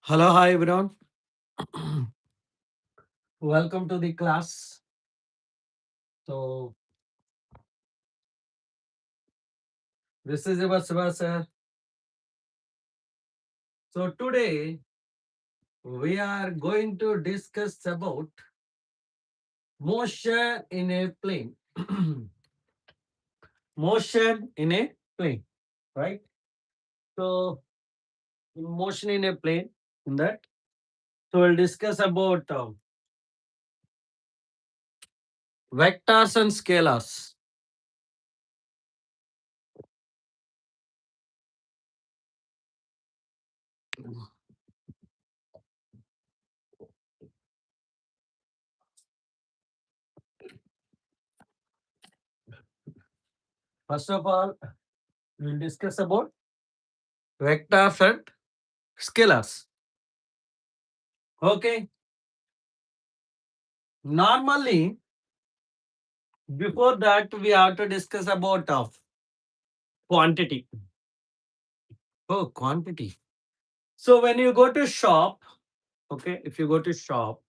Hello, hi everyone. Welcome to the class. So this is your Shiva sir. So today we are going to discuss about motion in a plane. Motion in a plane, right? So motion in a plane. In that, so we'll discuss about vectors and scalars. First of all, we'll discuss about vectors and scalars. Okay. Normally, before that, we have to discuss about quantity. Oh, quantity. So when you go to shop, okay, if you go to shop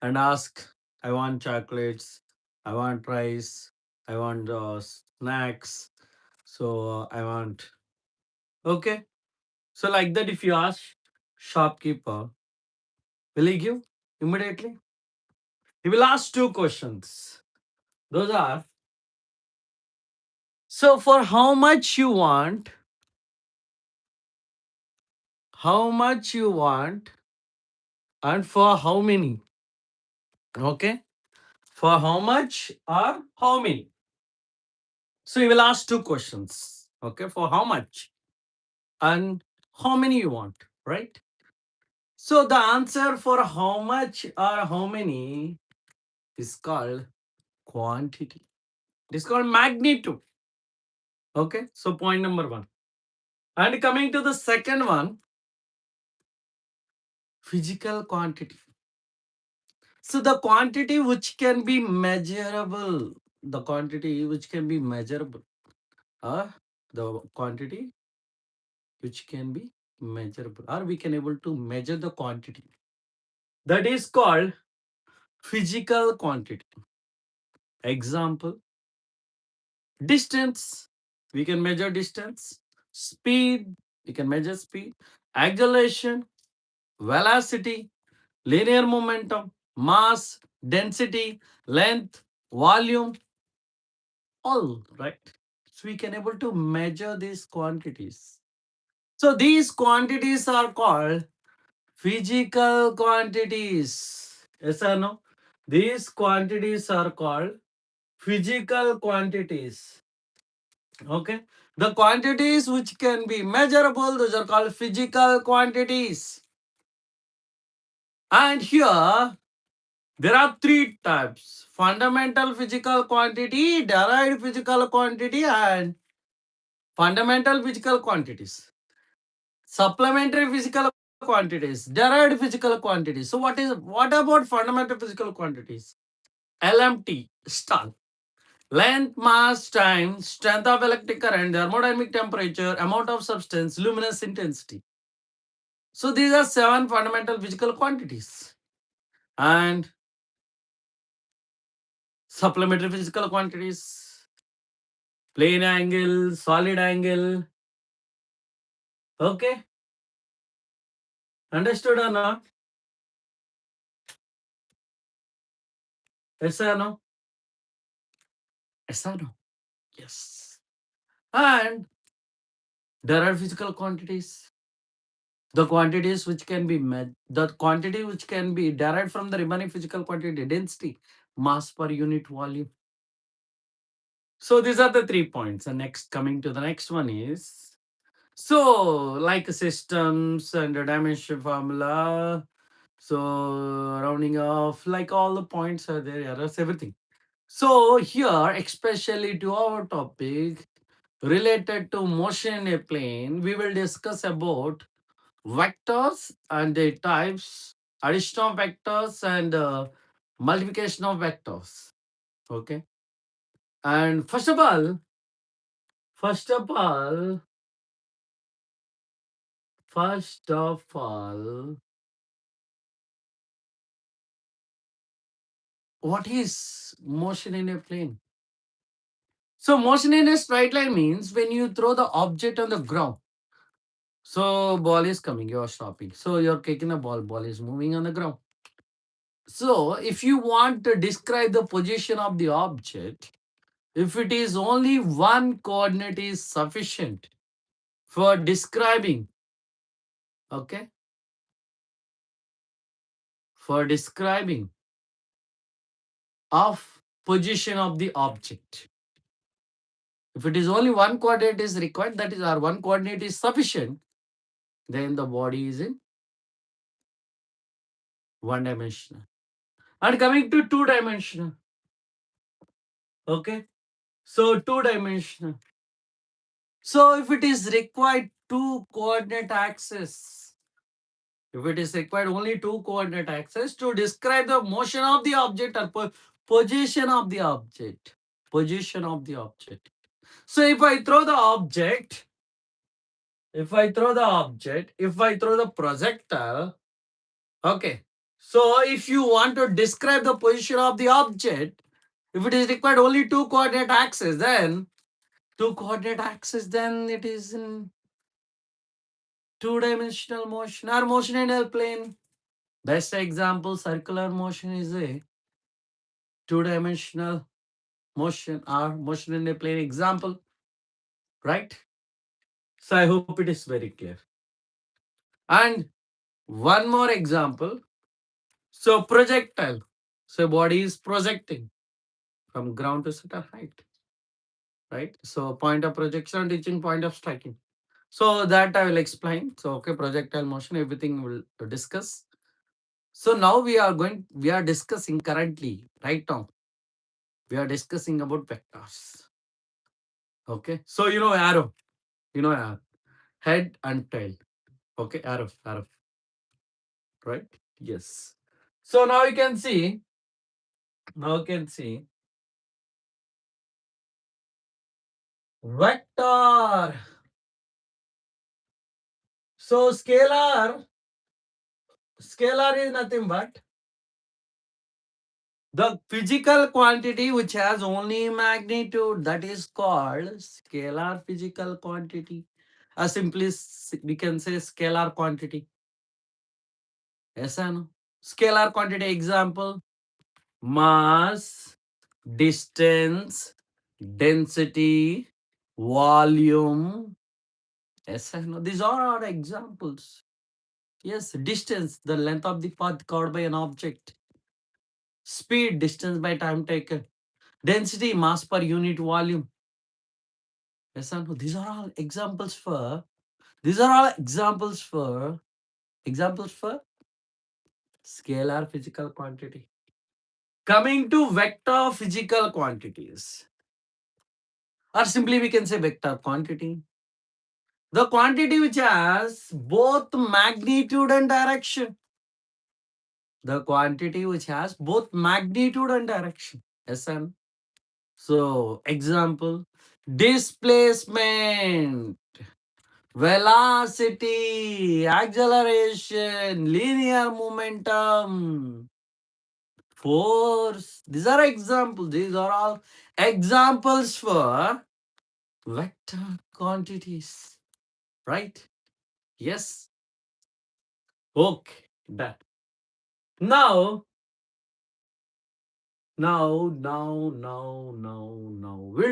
and ask, I want chocolates, I want rice, I want snacks, so I want, okay. So like that, if you ask shopkeeper, will he give immediately? He will ask two questions. Those are, so for how much you want, how much you want, and for how many, okay? For how much or how many? So you will ask two questions. Okay, for how much and how many you want, right? So the answer for how much or how many is called quantity. It is called magnitude. Okay, so point number one. And coming to the second one, physical quantity. So the quantity which can be measurable, the quantity which can be measurable, the quantity which can be measurable, or we can able to measure the quantity, that is called physical quantity. Example, distance, we can measure distance. Speed, we can measure speed. Acceleration, velocity, linear momentum, mass, density, length, volume, all, right? So we can able to measure these quantities. So these quantities are called physical quantities. Yes or no? These quantities are called physical quantities. Okay. The quantities which can be measurable, those are called physical quantities. And here there are three types: fundamental physical quantity, derived physical quantity, and fundamental physical quantities. Supplementary physical quantities, derived physical quantities. So what about fundamental physical quantities? LMT, stall. Length, mass, time, strength of electric current, thermodynamic temperature, amount of substance, luminous intensity. So these are seven fundamental physical quantities. And supplementary physical quantities, plane angle, solid angle. Okay, understood or not? Yes or no? Yes or no? Yes. And there are physical quantities. The quantities which can be the quantity which can be derived from the remaining physical quantity: density, mass per unit volume. So these are the 3 points. And next, coming to the next one is, so like systems and a dimension formula. So rounding off, like all the points are there, errors, everything. So here, especially to our topic related to motion in a plane, we will discuss about vectors and their types, addition of vectors and multiplication of vectors. Okay. And First of all, what is motion in a plane? So motion in a straight line means when you throw the object on the ground. So ball is coming, you are stopping. So you're kicking the ball is moving on the ground. So if you want to describe the position of the object, if it is only one coordinate is sufficient for describing, okay, for describing of position of the object. If it is only one coordinate is required, that is our one coordinate is sufficient, then the body is in one dimensional. And coming to two dimensional, okay, so two dimensional. So if it is required two coordinate axis, if it is required only two coordinate axis to describe the motion of the object or position of the object, position of the object. So if I throw the object, if I throw the object, if I throw the projectile, okay. So if you want to describe the position of the object, if it is required only two coordinate axis, then two coordinate axis, then it is in two-dimensional motion or motion in a plane. Best example, circular motion is a two-dimensional motion or motion in a plane example, right? So I hope it is very clear. And one more example. So projectile. So body is projecting from ground to certain height, right? So point of projection reaching point of striking. So that I will explain. So okay, projectile motion, everything will discuss. So now we are discussing currently, right now, we are discussing about vectors. Okay. So arrow, arrow, head and tail. Okay, arrow, right? Yes. So now you can see, now you can see vector. So scalar is nothing but the physical quantity which has only magnitude, that is called scalar physical quantity. Simply we can say scalar quantity. Yes or no? Scalar quantity example, mass, distance, density, volume. Yes or no? These are our examples. Yes, distance, the length of the path covered by an object. Speed, distance by time taken. Density, mass per unit volume. Yes or no? These are all examples for, these are all examples for scalar physical quantity. Coming to vector physical quantities, or simply we can say vector quantity. The quantity which has both magnitude and direction. The quantity which has both magnitude and direction. SN. So, example, displacement, velocity, acceleration, linear momentum, force. These are examples. These are all examples for vector quantities. Right? Yes. Okay. Done. Now, we'll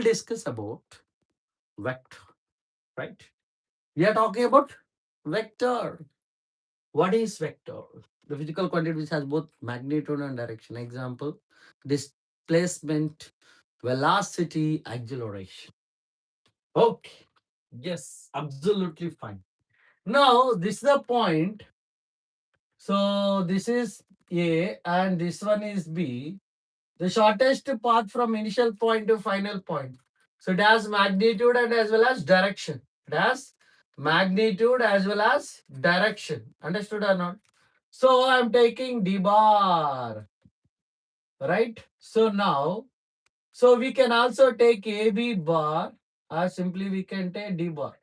discuss about vector, right? We are talking about vector. What is vector? The physical quantity which has both magnitude and direction. Example, displacement, velocity, acceleration. Okay. Yes, absolutely fine. Now, this is the point. So, this is A and this one is B. The shortest path from initial point to final point. So it has magnitude and as well as direction. It has magnitude as well as direction. Understood or not? So I'm taking D bar. Right? So now, so we can also take AB bar or simply we can take D bar.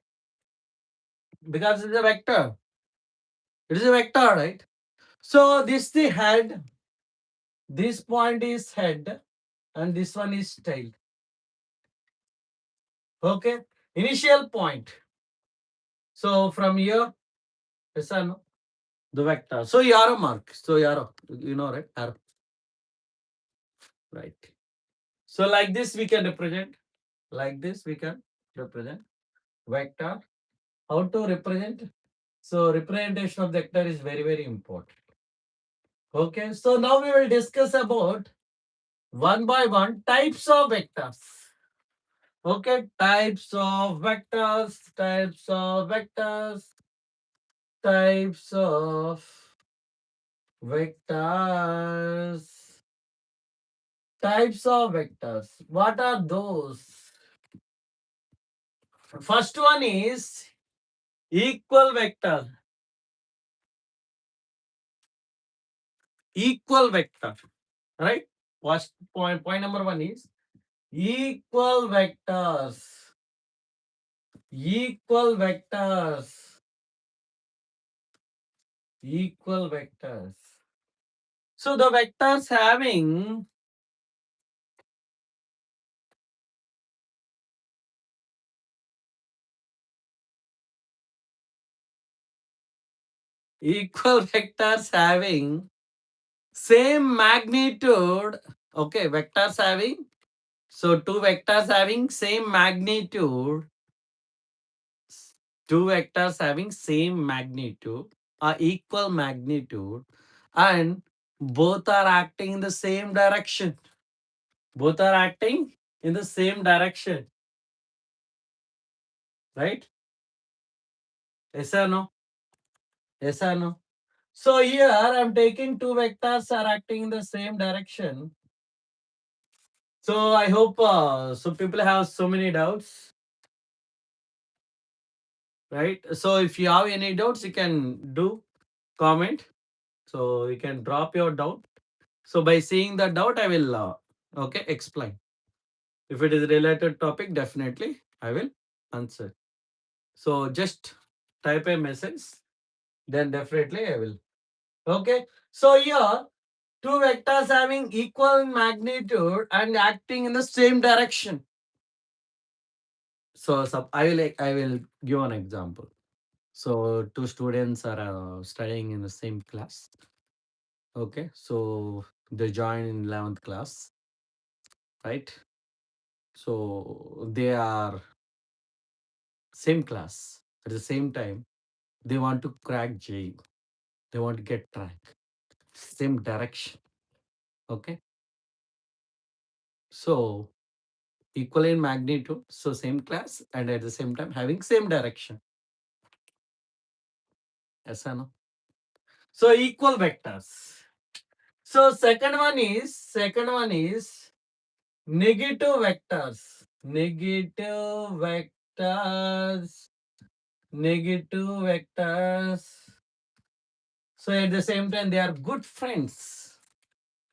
Because it's a vector. It is a vector, right? So this the head, this point is head, and this one is tail. Okay, initial point. So from here, yes or no? The vector. So arrow mark. So arrow, you know, right? Arrow, right? So like this we can represent. Like this we can represent vector. How to represent? So representation of the vector is very, very important. Okay, so now we will discuss about one by one types of vectors. Okay, types of vectors, types of vectors, types of vectors, types of vectors. What are those? First one is equal vector. Equal vector, right? First point number one is equal vectors. Equal vectors. Equal vectors. So the vectors having equal vectors having same magnitude. Okay, vectors having, so two vectors having same magnitude. Two vectors having same magnitude or equal magnitude, and both are acting in the same direction. Both are acting in the same direction, right? Yes or no? Yes or no? So here I'm taking two vectors are acting in the same direction. So I hope so people have so many doubts, right? So if you have any doubts, you can do comment. So you can drop your doubt. So by seeing the doubt, I will okay explain. If it is related topic, definitely I will answer. So just type a message, then definitely I will. Okay. So here two vectors having equal magnitude and acting in the same direction. So I will give an example. So two students are studying in the same class. Okay, so they join in 11th class, right? So they are same class. At the same time, they want to crack JEE. They want to get rank. Same direction. Okay, so equal in magnitude. So same class and at the same time having same direction. Yes or no? So equal vectors. So second one is negative vectors. Negative vectors. Negative vectors. So at the same time, they are good friends.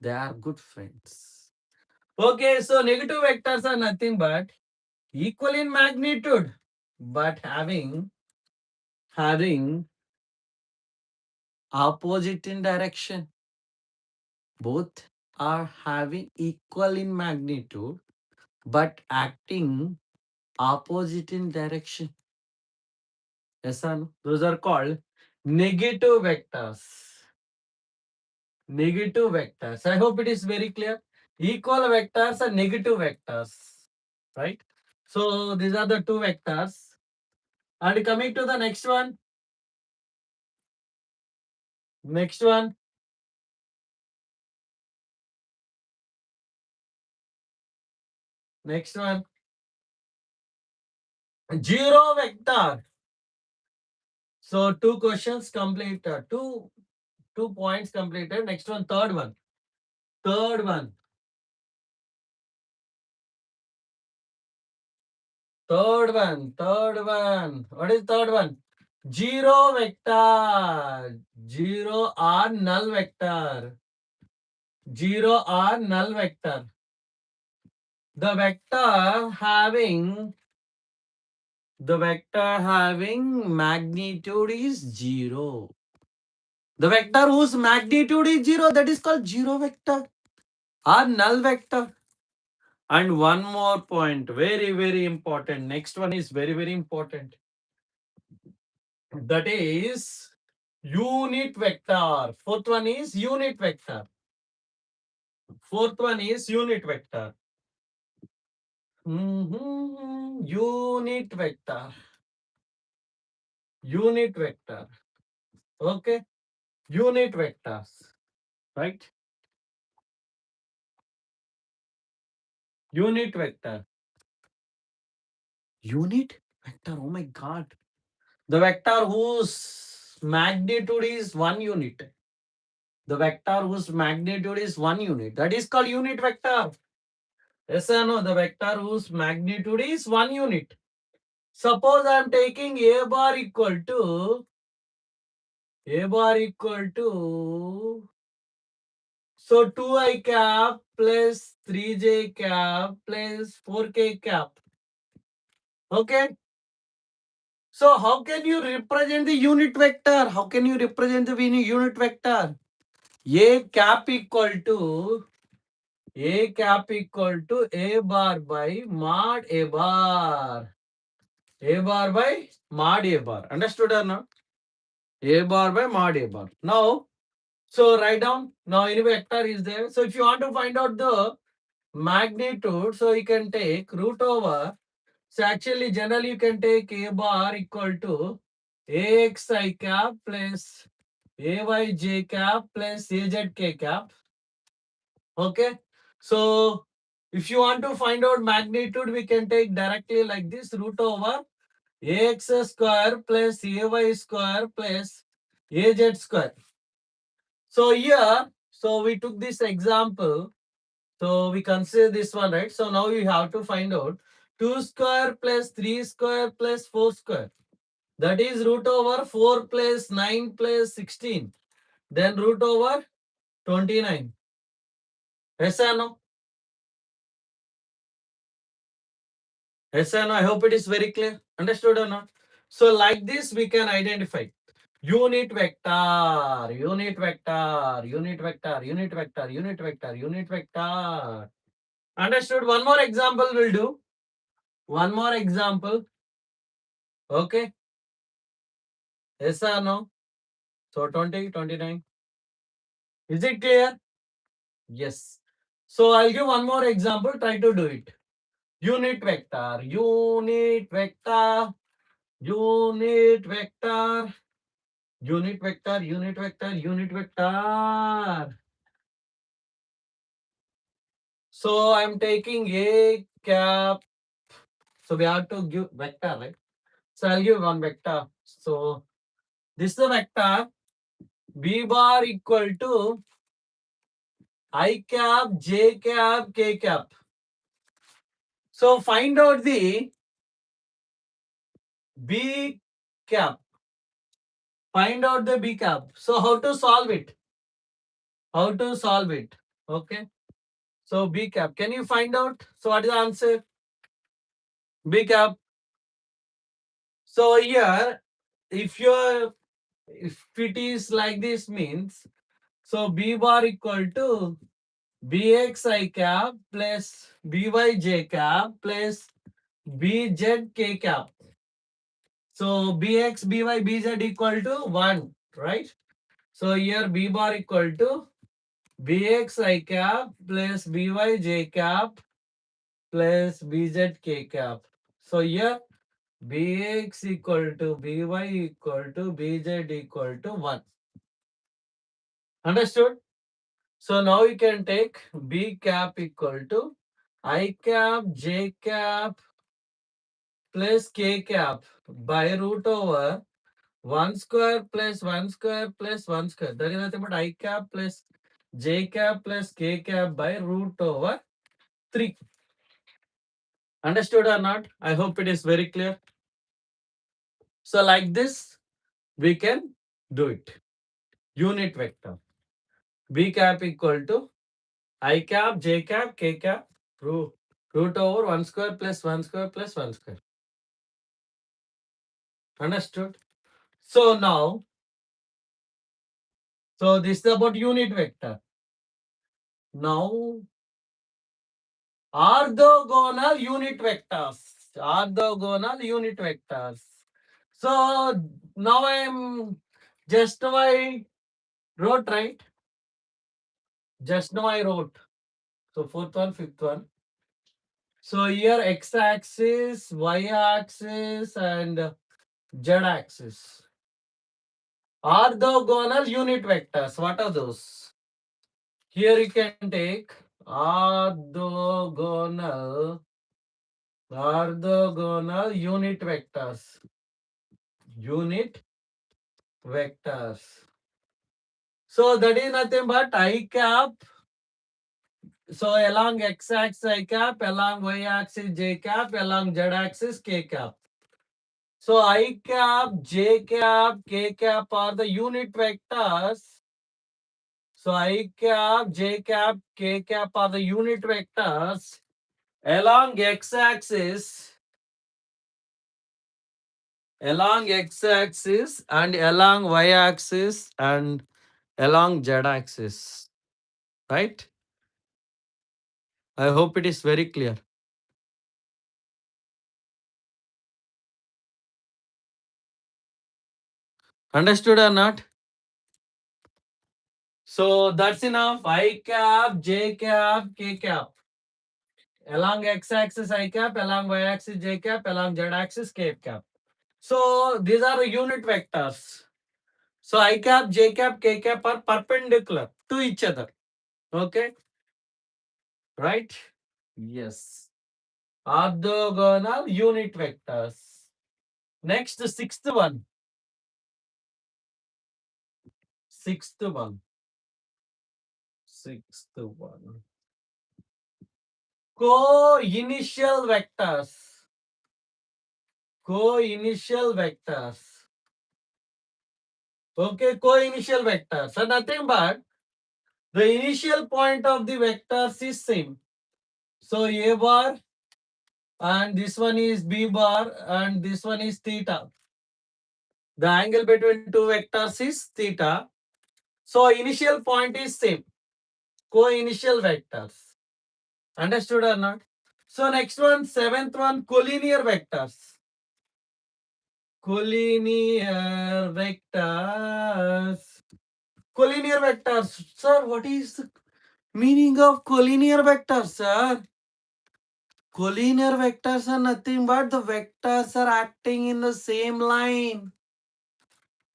They are good friends. Okay, so negative vectors are nothing but equal in magnitude, but having opposite in direction. Both are having equal in magnitude, but acting opposite in direction. Yes or no? Those are called negative vectors. Negative vectors. I hope it is very clear. Equal vectors are negative vectors. Right? So these are the two vectors. And coming to the next one. Next one. Next one. Zero vector. So two questions completed. Two points completed. Next one, third one. Third one. Third one. Third one. What is third one? Zero vector. Zero or null vector. Zero or null vector. The vector having magnitude is zero. The vector whose magnitude is 0, that is called zero vector or null vector. And one more point, very, very important. Next one is very, very important. That is unit vector. Fourth one is unit vector. Fourth one is unit vector. Unit vector. Unit vector. Okay. Unit vectors. Right? Unit vector. Unit vector. Oh my God. The vector whose magnitude is 1 unit. The vector whose magnitude is 1 unit. That is called unit vector. Yes or no? The vector whose magnitude is 1 unit. Suppose I am taking a bar equal to so 2I cap plus 3J cap plus 4K cap. Okay. So how can you represent the unit vector? How can you represent the unit vector? A cap equal to A bar by mod A bar. A bar by mod A bar. Understood or not? A bar by mod A bar. Now, so write down. Now any vector is there. So if you want to find out the magnitude, so you can take root over. So actually generally you can take A bar equal to AXI cap plus AYJ cap plus AZK cap. Okay. So if you want to find out magnitude, we can take directly like this root over AX square plus AY square plus AZ square. So here, so we took this example. So we consider this one, right? So now you have to find out 2 square plus 3 square plus 4 square. That is root over 4 plus 9 plus 16. Then root over 29. Yes or no? Yes or no? I hope it is very clear. Understood or not? So like this we can identify unit vector, unit vector, unit vector, unit vector, unit vector, unit vector. Understood? One more example will do. One more example. Okay. Yes or no? So 20, 29. Is it clear? Yes. So I'll give one more example. Try to do it. Unit vector, unit vector, unit vector, unit vector, unit vector, unit vector. So I'm taking a cap. So we have to give vector, right? So I'll give one vector. So this is the vector B bar equal to I cap, J cap, K cap. So find out the B cap. Find out the B cap. So how to solve it? How to solve it? Okay. So B cap. Can you find out? So what is the answer? B cap. So here, if it is like this means, so B bar equal to BXI cap plus BYJ cap plus BZK cap. So BX, BY, BZ equal to 1, right? So here B bar equal to BXI cap plus BYJ cap plus BZK cap. So here BX equal to BY equal to BZ equal to 1. Understood? So now you can take B cap equal to I cap J cap plus K cap by root over 1 square plus 1 square plus 1 square. That is nothing but I cap plus J cap plus K cap by root over 3. Understood or not? I hope it is very clear. So like this, we can do it. Unit vector. B cap equal to I cap, J cap, K cap, root over 1 square plus 1 square plus 1 square. Understood? So now, So this is about unit vector. Now, orthogonal unit vectors. Orthogonal unit vectors. So now I am just now I wrote, right? Just now I wrote. So fourth one, fifth one. So here x-axis, y-axis, and z-axis. Orthogonal unit vectors. What are those? Here you can take orthogonal unit vectors. Unit vectors. So that is nothing but I cap. So along x-axis I cap, along y-axis j cap, along z-axis k cap. So I cap, j cap, k cap are the unit vectors. So I cap, j cap, k cap are the unit vectors along x-axis, and along y-axis and along z-axis. Right? I hope it is very clear. Understood or not? So that's enough. I cap, j cap, k cap. Along x-axis I cap, along y-axis j cap, along z-axis k cap. So these are the unit vectors. So I cap, j cap, k cap are perpendicular to each other. Okay? Right? Yes. Orthogonal unit vectors. Next, the sixth one. Sixth one. Co-initial vectors. Co-initial vectors. Okay, co-initial vectors. So nothing but the initial point of the vectors is same. So A bar and this one is B bar and this one is theta. The angle between two vectors is theta. So initial point is same. Co-initial vectors. Understood or not? So next one, seventh one, collinear vectors. Collinear vectors. Collinear vectors. Sir, what is the meaning of collinear vectors, sir? Collinear vectors are nothing but the vectors are acting in the same line.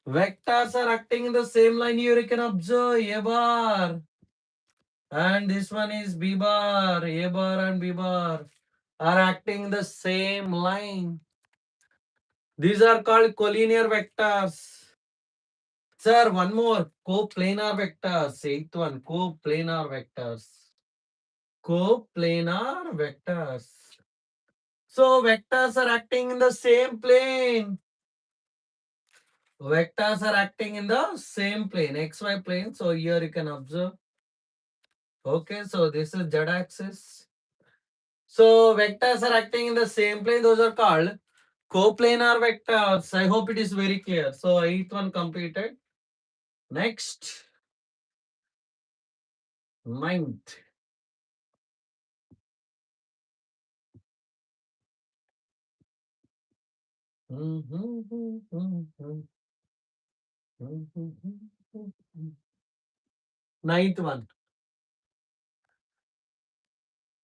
Vectors are acting in the same line. Here you can observe A bar. And this one is B bar. A bar and B bar are acting in the same line. These are called collinear vectors. Sir, one more. Coplanar vectors. Eighth one. Coplanar vectors. Coplanar vectors. So vectors are acting in the same plane. Vectors are acting in the same plane, xy plane. So here you can observe. Okay, so this is z-axis. So vectors are acting in the same plane. Those are called coplanar vectors. I hope it is very clear. So eighth one completed. Next, ninth. Ninth one.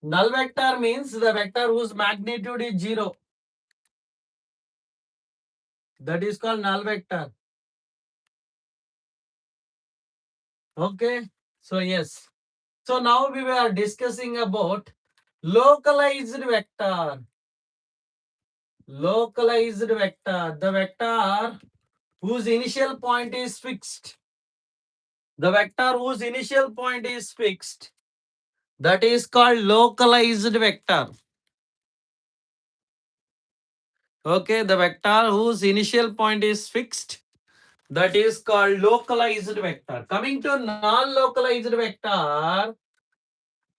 Null vector means the vector whose magnitude is 0. That is called null vector. Okay. So yes. So now we were discussing about localized vector. Localized vector. The vector whose initial point is fixed. The vector whose initial point is fixed. That is called localized vector. Okay, the vector whose initial point is fixed. That is called localized vector. Coming to non-localized vector.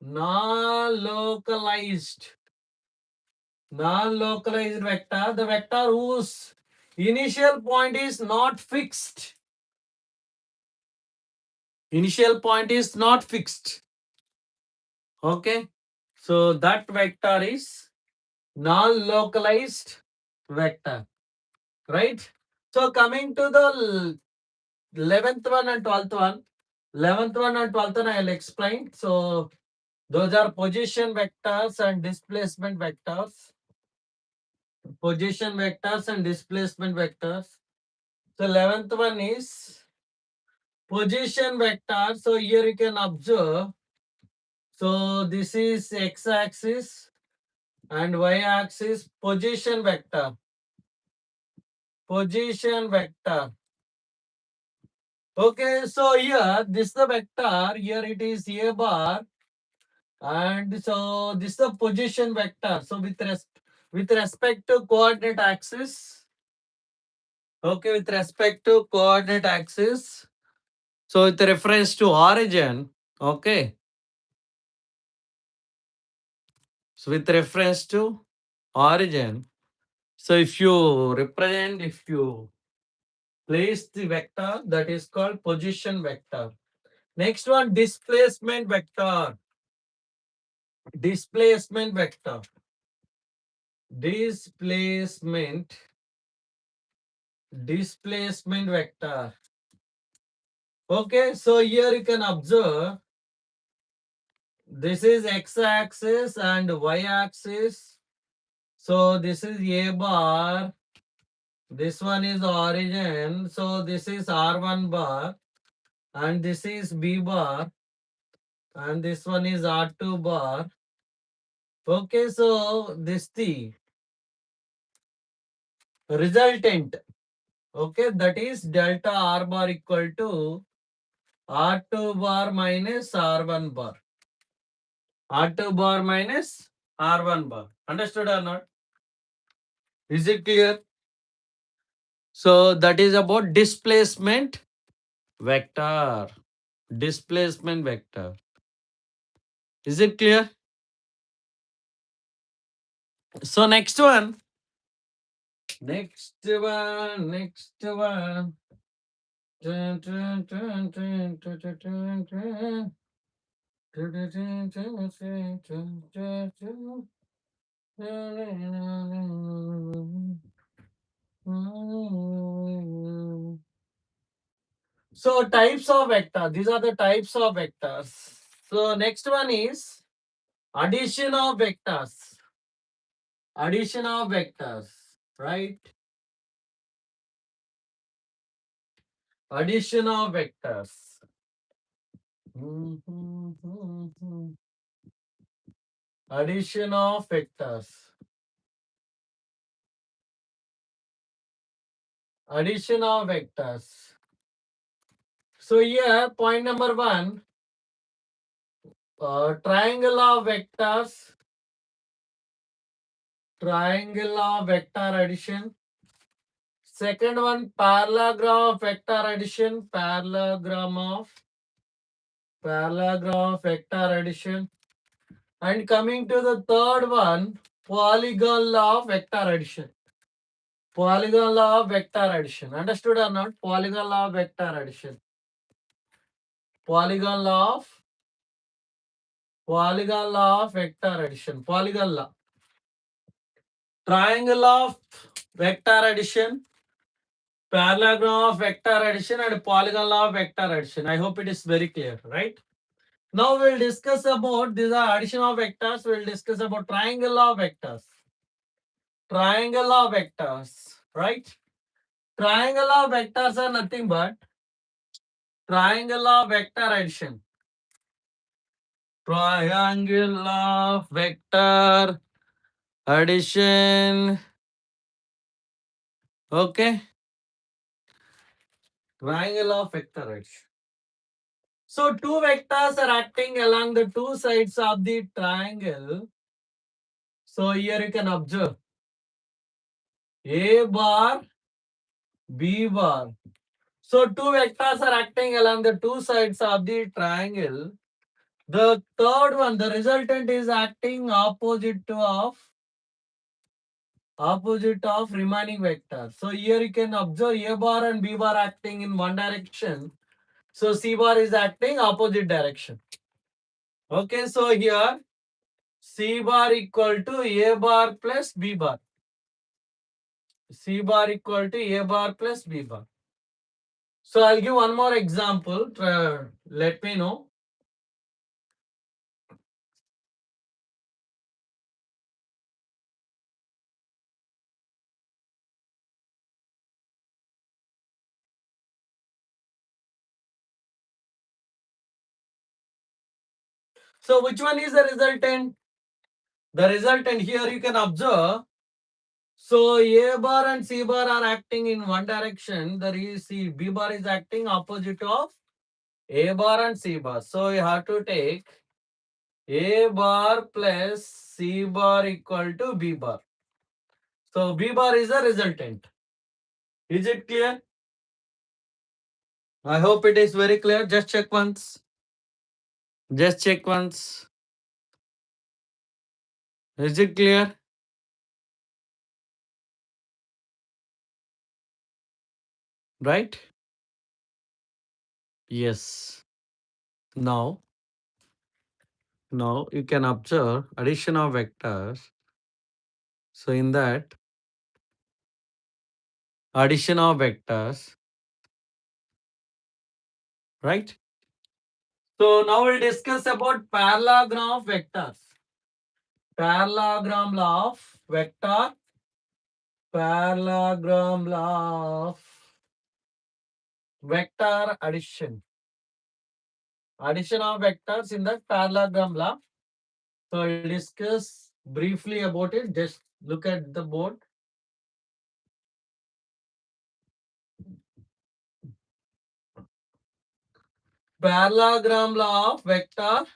Non-localized. Non-localized vector. The vector whose initial point is not fixed. Initial point is not fixed. Okay. So that vector is non-localized vector. Right? So coming to the 11th one and 12th one. 11th one and 12th one I'll explain. So those are position vectors and displacement vectors. Position vectors and displacement vectors. So 11th one is position vector. So here you can observe. So this is x-axis and y-axis position vector. Position vector. Okay, so here this is the vector. Here it is a bar, and so this is the position vector. So with respect to coordinate axis. Okay, with respect to coordinate axis. So with reference to origin. Okay. So with reference to origin. So if you place the vector, that is called position vector. Next one, displacement vector. Displacement vector. Displacement. Displacement vector. Okay, so here you can observe this is x-axis and y-axis. So this is a bar. This one is origin. So this is R1 bar. And this is B bar. And this one is R2 bar. Okay, so this the resultant. Okay, that is delta R bar equal to R2 bar minus R1 bar. R2 bar minus R1 bar. Understood or not? Is it clear? So that is about displacement vector. Displacement vector. Is it clear? So next one. Next one. Next one. Dun, dun, dun, dun, dun, dun, dun, dun. Dun, dun, dun, dun, dun, dun, dun, dun. So types of vector. These are the types of vectors. So next one is addition of vectors. Addition of vectors. Right? Addition of vectors. Addition of vectors. Addition of vectors. So here point number one, triangle of vectors. Triangle of vector addition. Second one, parallelogram of vector addition. Parallelogram of vector addition. And coming to the third one, polygon law of vector addition. Polygon law of vector addition. Understood or not? Polygon law of vector addition. Polygon law of vector addition. Polygon law. Triangle of vector addition, parallelogram of vector addition, and polygon law of vector addition. I hope it is very clear, right? Now we'll discuss about these are addition of vectors. We'll discuss about triangle of vectors. Triangle of vectors, right? Triangle of vectors are nothing but triangle of vector addition. Triangle of vector addition. Okay. Triangle of vector addition. So two vectors are acting along the two sides of the triangle. So here you can observe A bar, B bar. So two vectors are acting along the two sides of the triangle. The third one, the resultant is acting opposite of remaining vector. So here you can observe A bar and B bar acting in one direction So C bar is acting opposite direction. Okay, so here C bar equal to A bar plus B bar. C bar equal to A bar plus B bar. So I'll give one more example. Let me know. So which one is the resultant? The resultant here you can observe. So A bar and C bar are acting in one direction. B bar is acting opposite of A bar and C bar. So you have to take A bar plus C bar equal to B bar. So B bar is the resultant. Is it clear? I hope it is very clear. Just check once. Just check once. Is it clear? Right? Yes. Now you can observe addition of vectors. So in that addition of vectors, right? So now we'll discuss about parallelogram of vectors. Parallelogram law of vector. Parallelogram law of vector addition. Addition of vectors in the parallelogram law. So we'll discuss briefly about it. Just look at the board. Parallelogram law of vector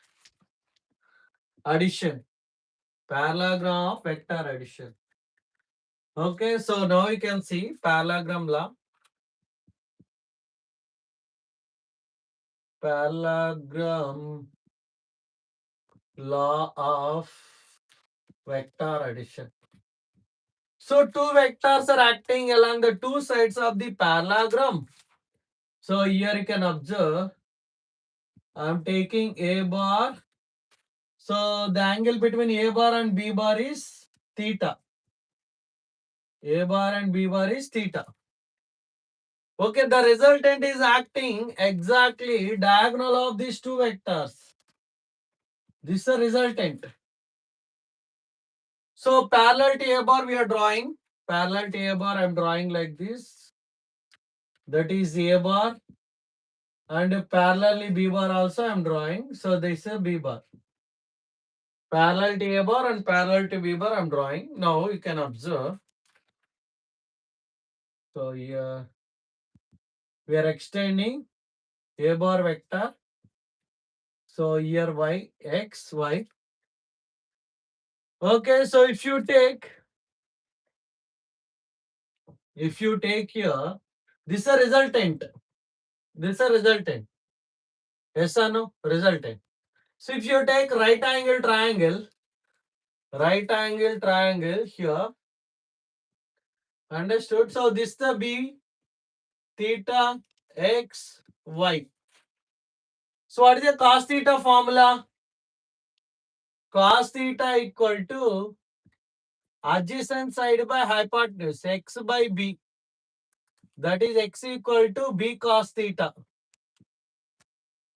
addition. Parallelogram of vector addition. Okay, so now you can see parallelogram law. Parallelogram law of vector addition. So two vectors are acting along the two sides of the parallelogram. So here you can observe I am taking A bar. So the angle between A bar and B bar is theta. A bar and B bar is theta. Okay, the resultant is acting exactly diagonal of these two vectors. This is the resultant. So parallel to A bar we are drawing. Parallel to A bar I am drawing like this. That is A bar. And parallelly B bar also I am drawing. So this is a B bar. Parallel to A bar and parallel to B bar I am drawing. Now you can observe. So here we are extending A bar vector. So here y, x, y. Okay, so if you take here, this is a resultant. This is a resultant. Yes or no? Resultant. So if you take right angle triangle here, understood? So this is the B theta x y. So what is the cos theta formula? Cos theta equal to adjacent side by hypotenuse x by b. That is x equal to b cos theta.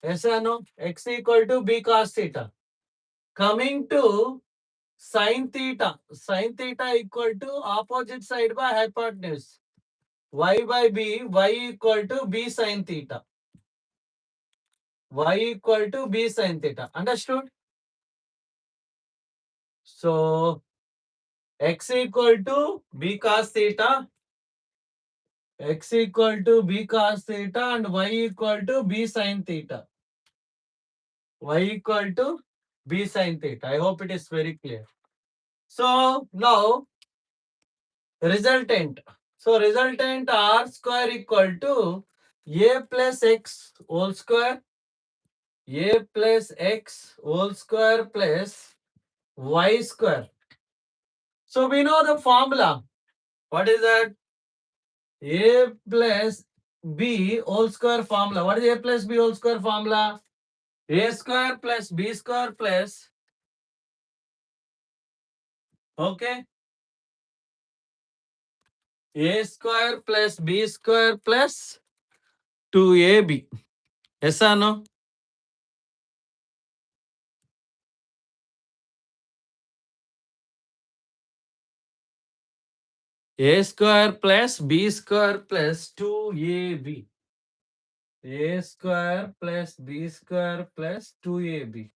Yes or no? X equal to b cos theta. Coming to sin theta. Sin theta equal to opposite side by hypotenuse. Y by b, y equal to b sin theta. Y equal to b sin theta. Understood? So x equal to b cos theta. X equal to b cos theta and y equal to b sin theta. Y equal to b sin theta. I hope it is very clear. So now resultant. So resultant r square equal to a plus x whole square, a plus x whole square plus y square. So we know the formula. What is that? A plus B whole square formula. What is A plus B whole square formula? A square plus B square plus, okay, A square plus B square plus 2AB. Yes or no? A square plus B square plus 2AB. A square plus B square plus 2AB.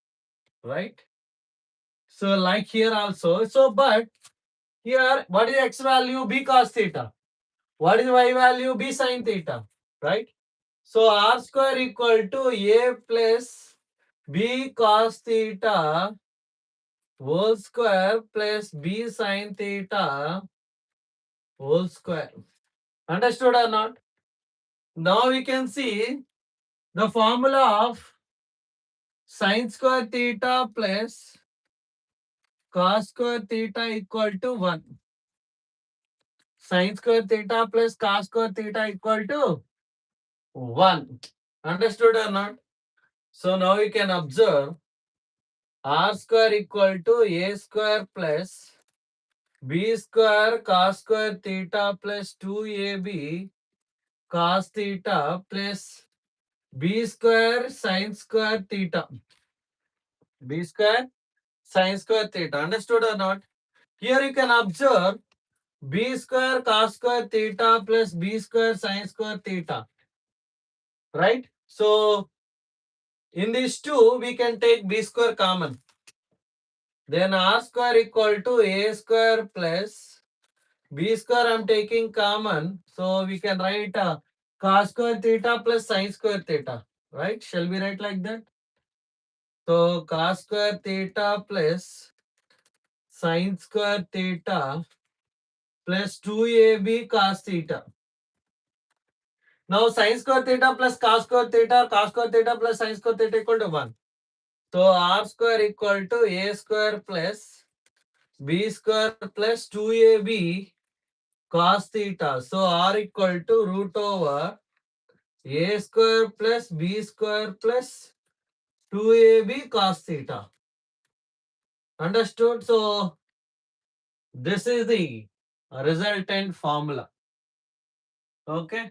Right? So like here also. So but here what is x value? B cos theta. What is y value? B sin theta. Right? So r square equal to A plus B cos theta whole square plus B sin theta whole square. Understood or not? Now we can see the formula of sin square theta plus cos square theta equal to 1. Sin square theta plus cos square theta equal to 1. Understood or not? So now we can observe r square equal to a square plus b square cos square theta plus 2ab cos theta plus b square sin square theta. B square sin square theta. Understood or not? Here you can observe b square cos square theta plus b square sin square theta. Right? So in these two, we can take b square common. Then r square equal to a square plus b square I'm taking common. So we can write cos square theta plus sin square theta. Right? Shall we write like that? So cos square theta plus sin square theta plus 2ab cos theta. Now sin square theta plus cos square theta plus sin square theta equal to 1. So r square equal to a square plus b square plus 2ab cos theta. So r equal to root over a square plus b square plus 2ab cos theta. Understood? So this is the resultant formula. Okay.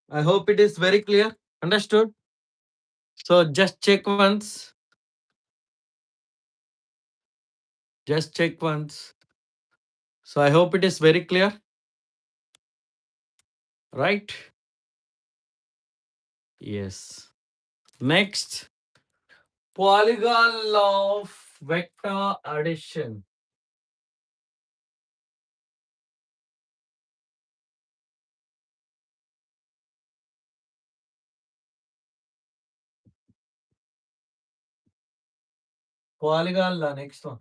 I hope it is very clear. Understood? So just check once. Just check once. So I hope it is very clear. Right? Yes. Next, polygon law of vector addition. Polygon law, next one.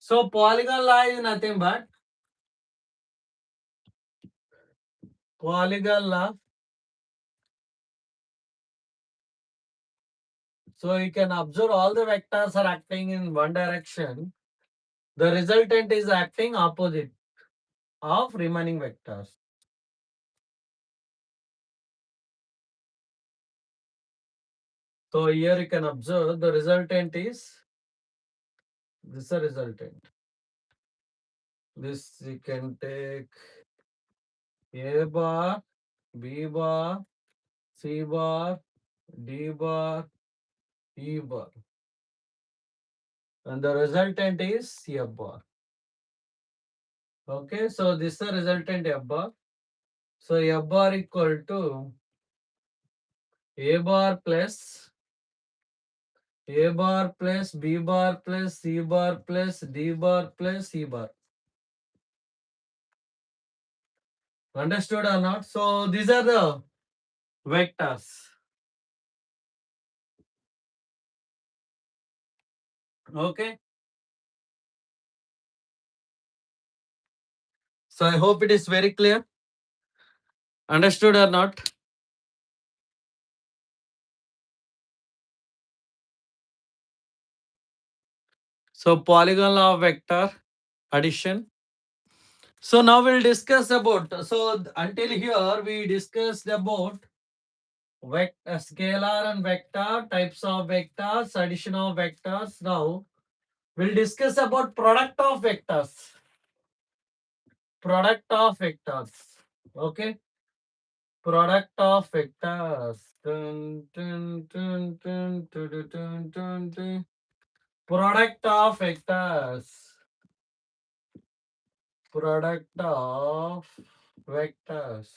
So polygon law is nothing but polygon law. So you can observe all the vectors are acting in one direction. The resultant is acting opposite of remaining vectors. So here you can observe the resultant is this is a resultant. This you can take A bar, B bar, C bar, D bar, E bar. And the resultant is F bar. Okay, so this is the resultant F bar. So F bar equal to A bar plus A bar plus B bar plus C bar plus D bar plus E bar. Understood or not? So these are the vectors. Okay. So I hope it is very clear. Understood or not? So polygon law of vector addition. So now we'll discuss about, so until here we discussed about vector, scalar and vector, types of vectors, addition of vectors. Now we'll discuss about product of vectors. Product of vectors. Okay. Product of vectors. Dun, dun, dun, dun, dun, dun, dun, dun, dun. Product of vectors. Product of vectors.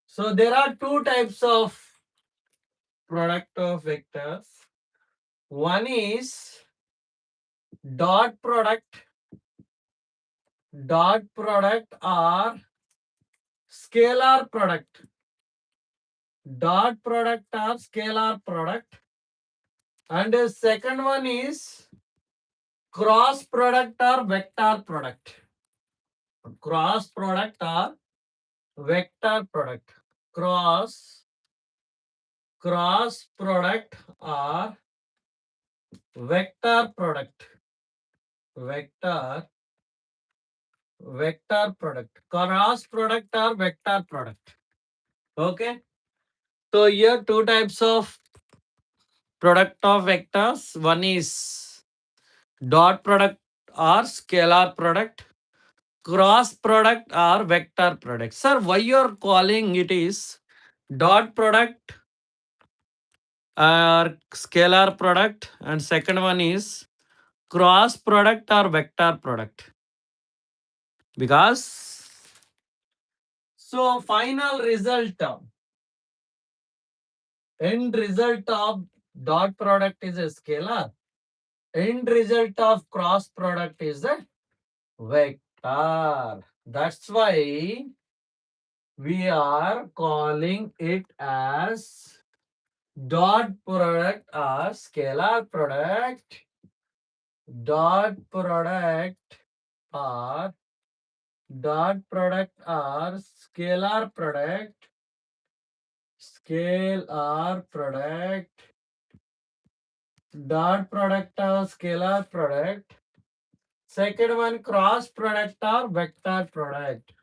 So there are two types of product of vectors. One is dot product, or scalar product. Dot product or scalar product. And the second one is cross product or vector product. Cross product or vector product. Cross product or vector product. Vector product. Cross product or vector product. Okay. So here two types of product of vectors. One is dot product or scalar product. Cross product or vector product. Sir, why you're calling it is dot product or scalar product, and second one is cross product or vector product? Because so final result, end result of dot product is a scalar. End result of cross product is a vector. That's why we are calling it as dot product or scalar product. Dot product or scalar product. Scalar product. Dot product or scalar product. Second one, cross product or vector product.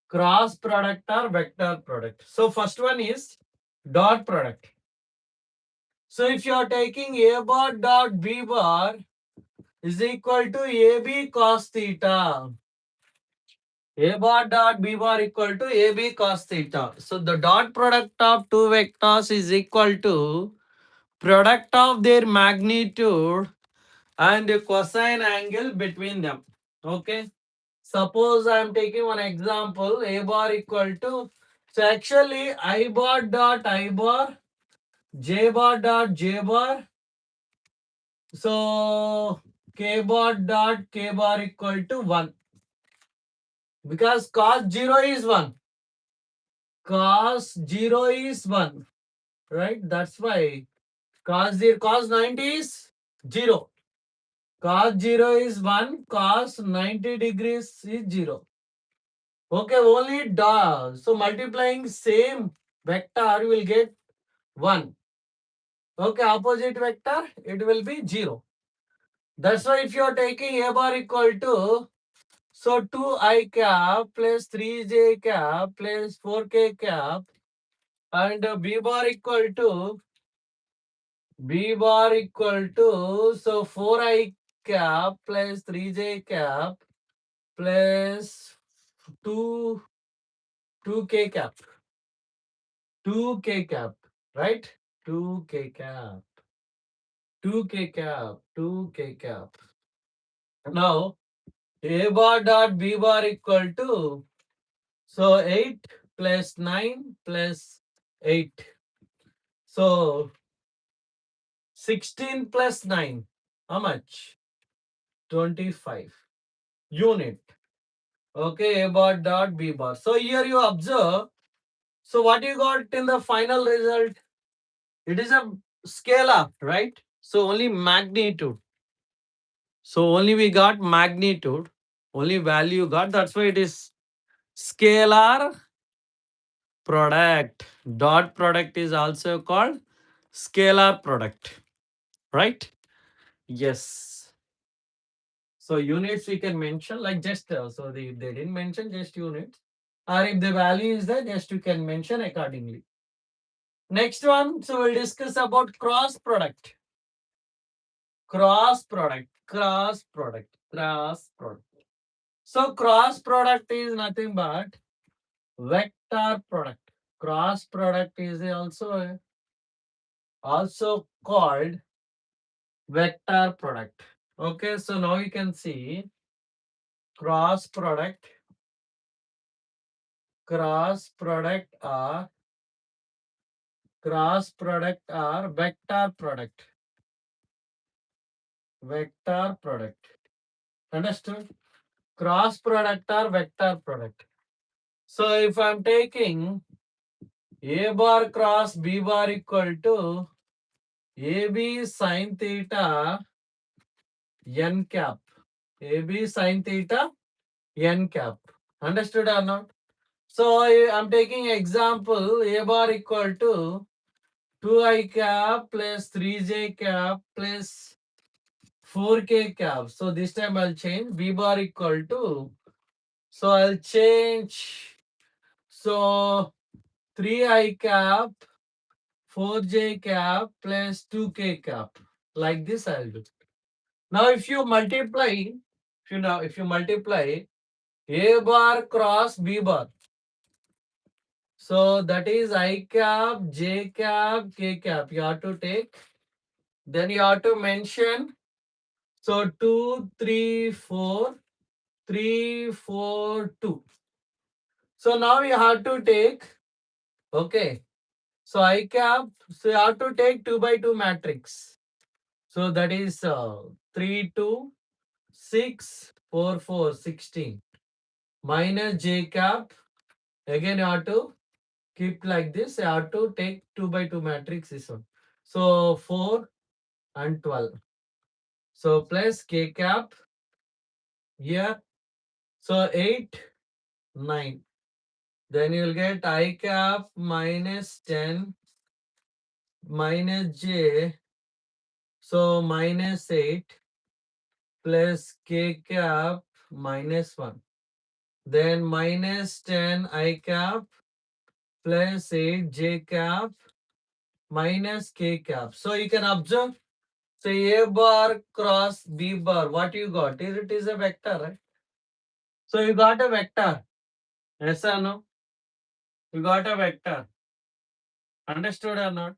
Cross product or vector product. So first one is dot product. So if you are taking a bar dot b bar is equal to ab cos theta. A bar dot b bar equal to ab cos theta. So the dot product of two vectors is equal to product of their magnitude and the cosine angle between them. Okay. Suppose I am taking one example, a bar equal to, so actually I bar dot I bar, j bar dot j bar, so k bar dot k bar equal to 1. Because cos 0 is 1. Cos 0 is 1. Right? That's why cos 0, cos 90 is 0. Cos 0 is 1. Cos 90 degrees is 0. Okay, only so multiplying same vector will get 1. Okay, opposite vector, it will be 0. That's why if you are taking a bar equal to, so 2i cap plus 3j cap plus 4k cap, and b bar equal to, so 4i cap plus 3j cap plus 2 2k cap. 2k cap, right? 2k cap. 2k cap. 2k cap. Now a bar dot b bar equal to, so 8 plus 9 plus 8. So 16 plus 9. How much? 25 unit. Okay, A bar dot B bar. So here you observe. So what you got in the final result? It is a scalar, right? So only magnitude. So only we got magnitude. Only value got. That's why it is scalar product. Dot product is also called scalar product, right? Yes. So units we can mention like just so they didn't mention just units, or if the value is there, just you can mention accordingly. Next one, so we'll discuss about cross product. Cross product, cross product, cross product. So cross product is nothing but vector product. Cross product is also called vector product. Okay, so now you can see cross product, cross product or vector product. Vector product. Understood? Cross product or vector product. So if I'm taking A bar cross B bar equal to AB sine theta n cap. AB sine theta n cap. Understood or not? So I'm taking example A bar equal to 2I cap plus 3J cap plus 4K cap. So this time I'll change B bar equal to, so I'll change, so 3I cap 4J cap plus 2K cap. Like this I'll do. Now if you multiply, if you multiply A bar cross B bar, so that is I cap, J cap, K cap. You have to take. Then you have to mention. So 2, 3, 4, 3, 4, 2. So now you have to take. Okay. So I cap. So you have to take 2 by 2 matrix. So that is 3, 2, 6, 4, 4, 16. Minus J cap. Again you have to keep like this. You have to take 2 by 2 matrix this one. So 4 and 12. So plus K cap here. So 8, 9. Then you'll get I cap minus 10 minus J. So minus 8 plus K cap minus 1. Then minus 10 I cap plus 8 J cap minus K cap. So you can observe. So A bar cross B bar. What you got? It is a vector, right? So you got a vector. Yes or no? You got a vector. Understood or not?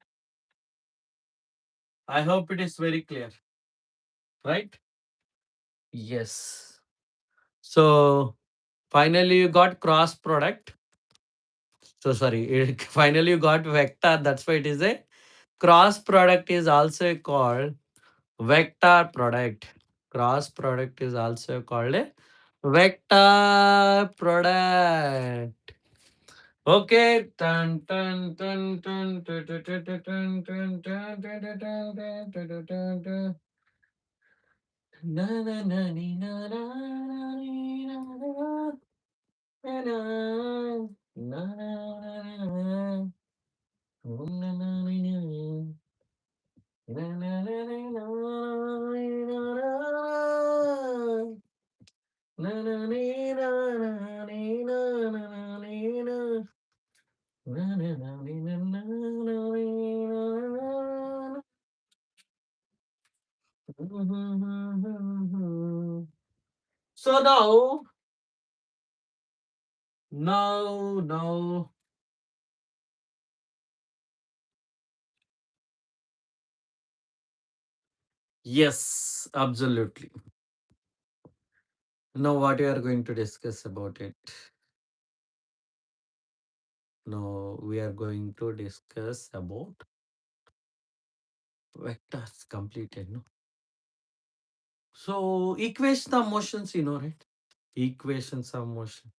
I hope it is very clear. Right? Yes. So finally you got cross product. So sorry, finally you got vector. That's why it is a cross product is also called vector product. Cross product is also called a vector product. Okay. Dun, dun, dun, dun, dun, dun, dun, dun, dun, dun, dun, dun, dun, dun, dun, dun, dun, dun. Na, na, na, ni, na, na, na, ni, na, na, na, na, na, na, na, na. Na, na, ni, na. Na, na, na, ni, na, ni, na, na. Na, na, ni, na, na, ni, na, na, ni, na. Na, na, na, ni, na, na, na, ni, na, na. So now, yes, absolutely. Now, what we are going to discuss about it? Now, we are going to discuss about vectors completed. No, so equation the motions, right? equations of motion.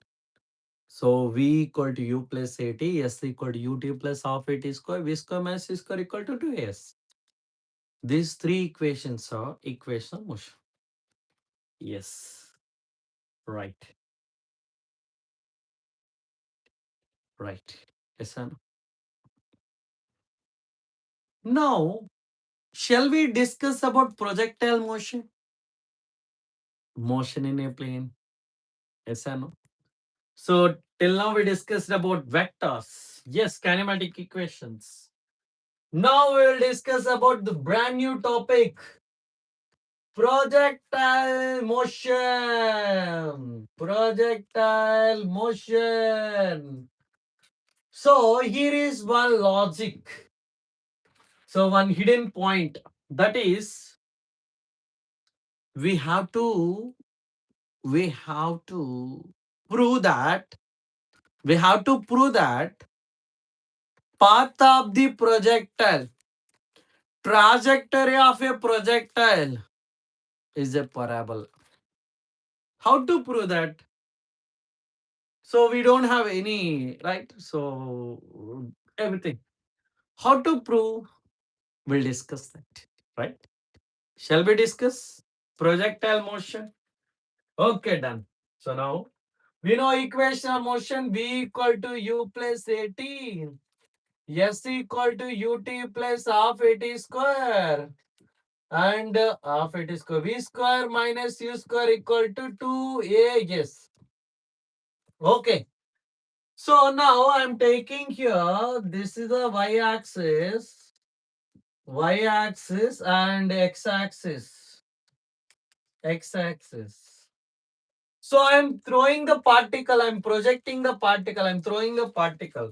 So V equal to U plus AT, S equal to UT plus half AT square, V square minus C square equal to 2S. These three equations are equation of motion. Yes. Right. Right. Yes or no? Now, shall we discuss about projectile motion? Motion in a plane. Yes or no? So, till now we discussed about vectors. Yes, kinematic equations. Now we will discuss about the brand new topic, projectile motion. Projectile motion. So, here is one logic. So, one hidden point, that is we have to we have to prove that we have to prove that path of the projectile, trajectory of a projectile is a parabola. How to prove that? So we don't have any, right? So everything. How to prove? We'll discuss that, right? Shall we discuss projectile motion? Okay, done. So now we know equation of motion V equal to U plus AT. S equal to UT plus half AT square. And half AT square. V square minus U square equal to 2AS. Okay. So now I'm taking here, this is the y-axis and x-axis. X-axis. So I'm throwing the particle, I'm projecting the particle, I'm throwing the particle.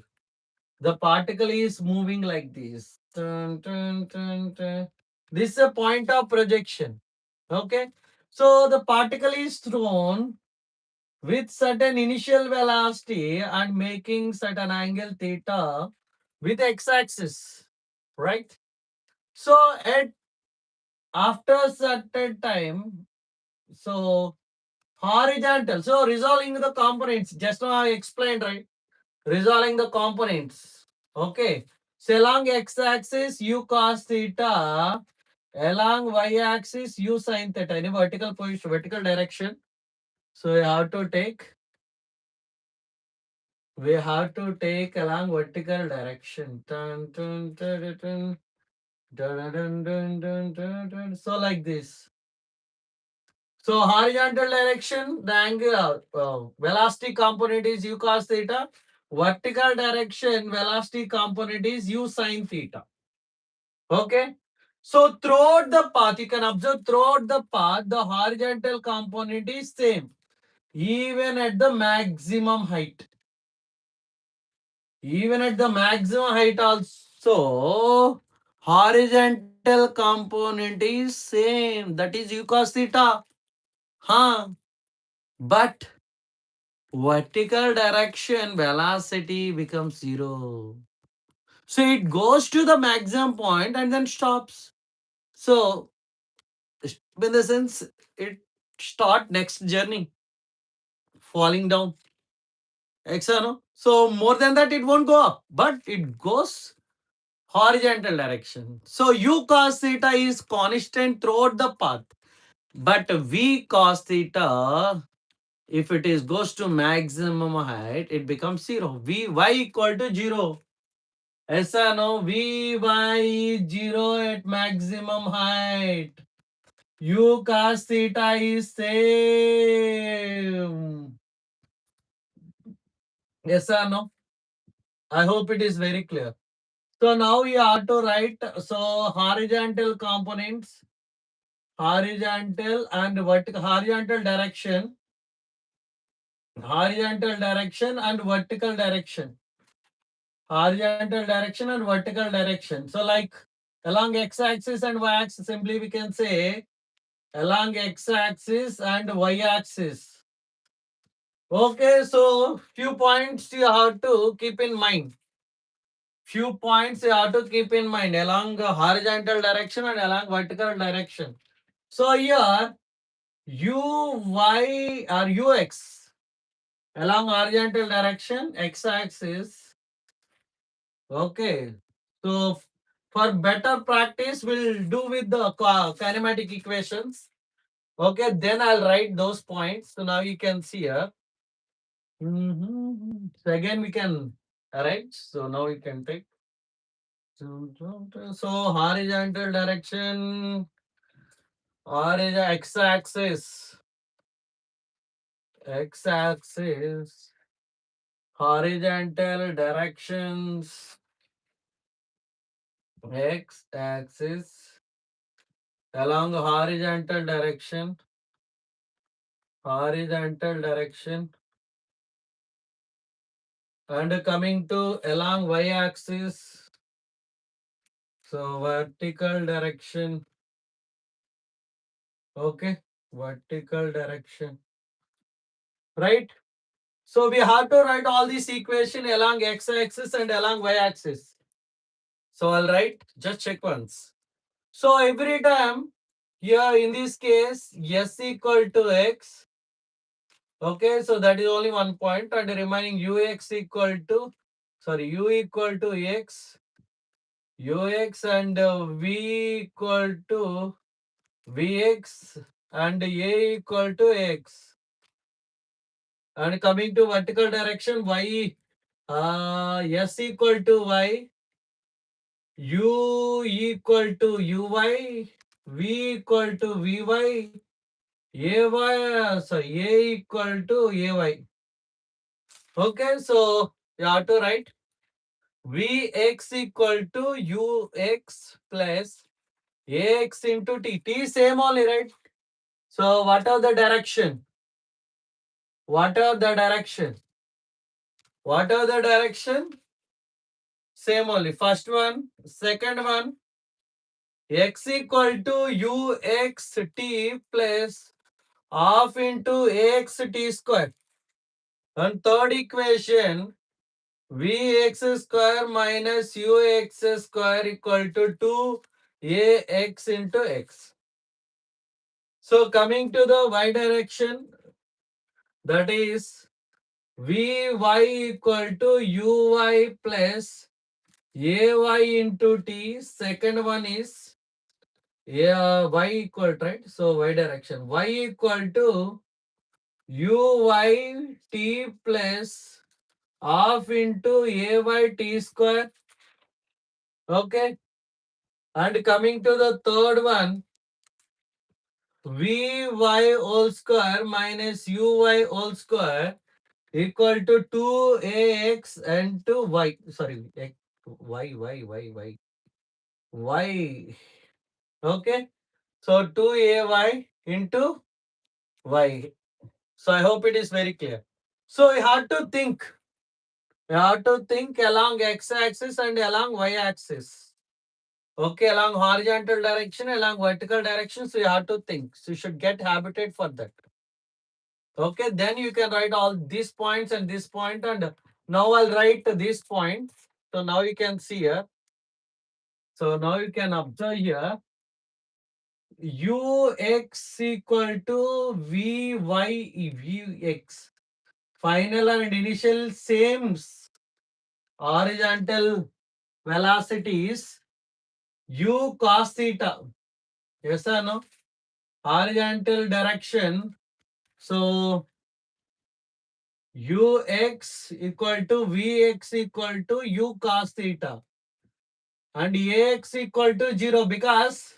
The particle is moving like this. Dun, dun, dun, dun. This is a point of projection. Okay. So the particle is thrown with certain initial velocity and making certain angle theta with x-axis, right? So at after certain time, so horizontal, so resolving the components, just now I explained, right? Resolving the components. Okay. So along x-axis, u cos theta, along y-axis, u sin theta in a vertical position, vertical direction. So we have to take along vertical direction. Dun, dun, dun, dun, dun, dun, dun, dun, dun, dun, dun. So like this. So horizontal direction, the angle velocity component is u cos theta. Vertical direction, velocity component is u sin theta. Okay. So throughout the path, you can observe throughout the path, the horizontal component is same, even at the maximum height. Even at the maximum height also, horizontal component is same. That is u cos theta. Huh? But vertical direction velocity becomes 0. So it goes to the maximum point and then stops. So in the sense it start next journey falling down. No? So more than that it won't go up, but it goes horizontal direction. So u cos theta is constant throughout the path. But v cos theta, if it is goes to maximum height, it becomes 0. Vy equal to 0. Yes or no? Vy is 0 at maximum height. U cos theta is same. Yes or no? I hope it is very clear. So now you have to write, so horizontal components, horizontal and vertical, horizontal direction and vertical direction, horizontal direction and vertical direction. So like along x-axis and y-axis, simply we can say along x-axis and y-axis. Okay, so few points you have to keep in mind. Few points you have to keep in mind along horizontal direction and along vertical direction. So here uy or ux along horizontal direction, x-axis. Okay. So for better practice, we'll do with the kinematic equations. Okay, then I'll write those points. So now you can see here. So again we can write. So now we can take. So horizontal direction, horizontal x-axis, x-axis, horizontal directions, x-axis along horizontal direction, horizontal direction, and coming to along y-axis, so vertical direction. Okay, vertical direction, right? So we have to write all these equation along x-axis and along y-axis. So I'll write, just check once. So every time here in this case, s equal to x. Okay, so that is only one point, and remaining ux equal to, sorry, u equal to x, ux and v equal to vx and a equal to x. And coming to vertical direction, y, s equal to y, u equal to uy, v equal to vy, a equal to ay. Okay, so you have to write Vx equal to ux plus ax into t. T same only, right? So what are the direction? What are the direction? What are the direction? Same only. First one, second one, x equal to ux t plus half into ax t square. And third equation, Vx square minus ux square equal to 2ax into x. So coming to the y direction, that is Vy equal to uy plus ay into t. Second one is y equal, right? So y direction. Y equal to uy t plus half into ay t square. Okay. And coming to the third one, Vy whole square minus uy whole square equal to 2ax and to y. Sorry, y. Okay. So 2ay into y. So I hope it is very clear. So you have to think. You have to think along x-axis and along y-axis. Okay, along horizontal direction, along vertical direction. So you have to think. So you should get habited for that. Okay, then you can write all these points and this point, and now I'll write this point. So now you can see here. So now you can observe here. Ux equal to Vx. Final and initial same horizontal velocities u cos theta. Yes or no? Horizontal direction. So ux equal to vx equal to u cos theta and ax equal to 0, because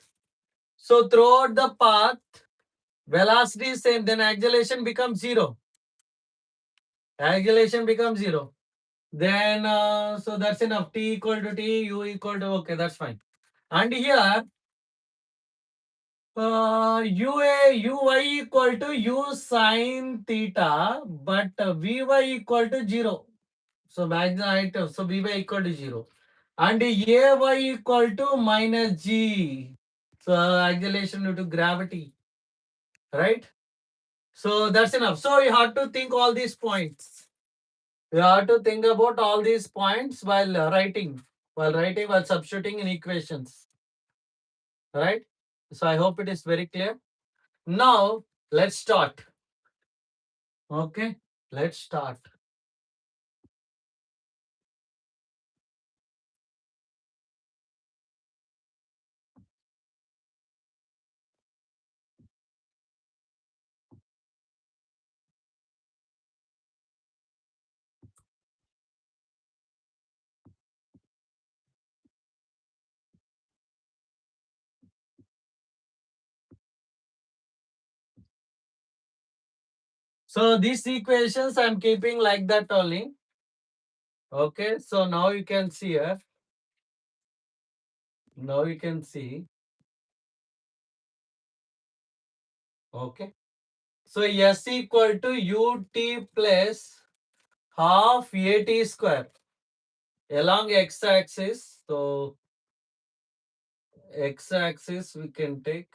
so throughout the path velocity is same, then acceleration becomes 0. Acceleration becomes 0. Then so that's enough. T equal to t, u equal to, okay, that's fine. And here uy equal to u sine theta, but vy equal to 0. So maximum height, so vy equal to 0. And ay equal to minus g. So acceleration due to gravity, right? So that's enough. So you have to think all these points. You have to think about all these points while writing, while substituting in equations, right? So I hope it is very clear. Now let's start. Okay, let's start. So these equations I'm keeping like that only. Okay, so now you can see here. Now you can see. Okay. So S equal to ut plus half at square along x-axis. So x-axis we can take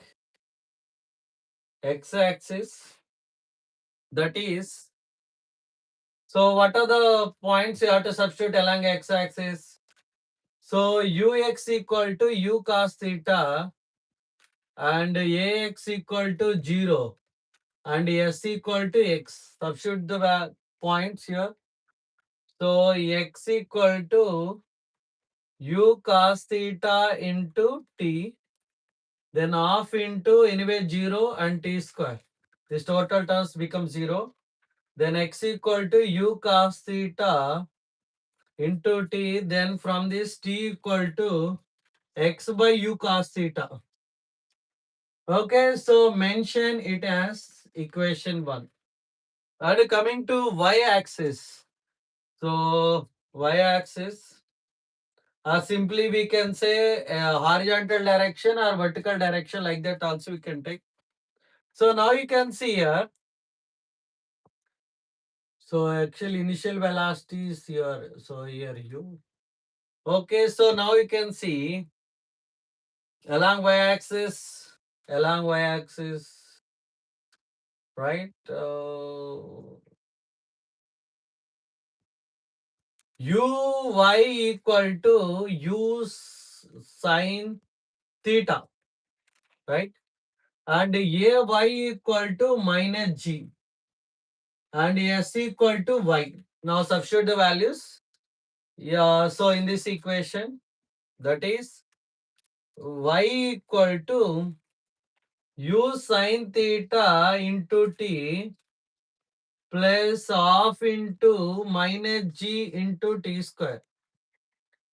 x-axis, that is, so what are the points you have to substitute along x-axis? So ux equal to u cos theta and ax equal to 0 and s equal to x. Substitute the points here. So x equal to u cos theta into t, then half into anyway 0 and t square. This total terms become 0. Then x equal to u cos theta into t, then from this t equal to x by u cos theta. Okay, so mention it as equation 1. And coming to y-axis. So y-axis, simply we can say horizontal direction or vertical direction, like that also we can take. So now you can see here. So actually initial velocity is here. So here u. Okay, so now you can see along y-axis, right? Uy equal to u sine theta, right? And ay equal to minus g and s equal to y. Now substitute the values. Yeah, so in this equation, that is y equal to u sine theta into t plus half into minus g into t square.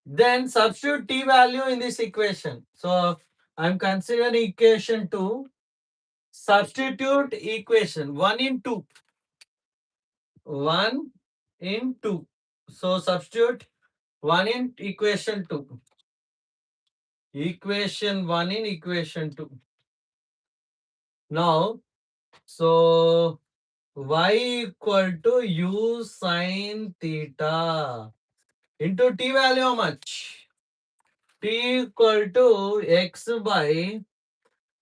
Then substitute t value in this equation. So I'm considering equation 2. Substitute equation 1 in 2. 1 in 2. So substitute 1 in equation 2. Equation 1 in equation 2. Now, so y equal to u sine theta into t value how much? T equal to x by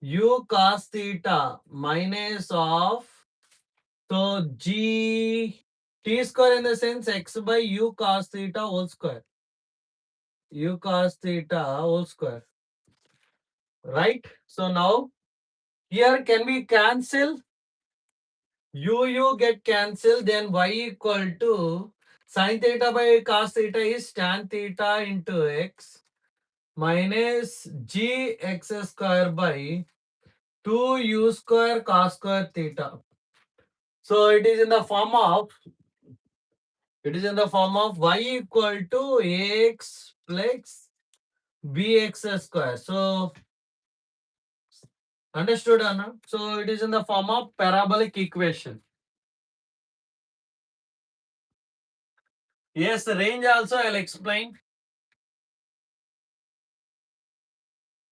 u cos theta minus of, so g t square in the sense x by u cos theta whole square. U cos theta whole square. Right? So now here can we cancel? U get cancelled, then y equal to sin theta by cos theta is tan theta into x minus g x square by 2 u square cos square theta. So it is in the form of y equal to ax plus bx square. So understood, Anna? So it is in the form of parabolic equation. Yes, range also I'll explain.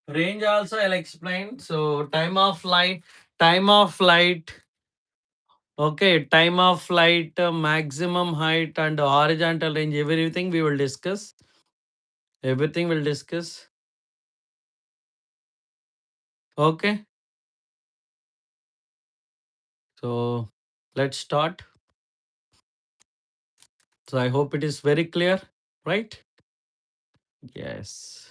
Range also I'll explain. So time of flight, okay, time of flight, maximum height and horizontal range, everything we will discuss. Everything we'll discuss. Okay. So let's start. So I hope it is very clear, right? Yes.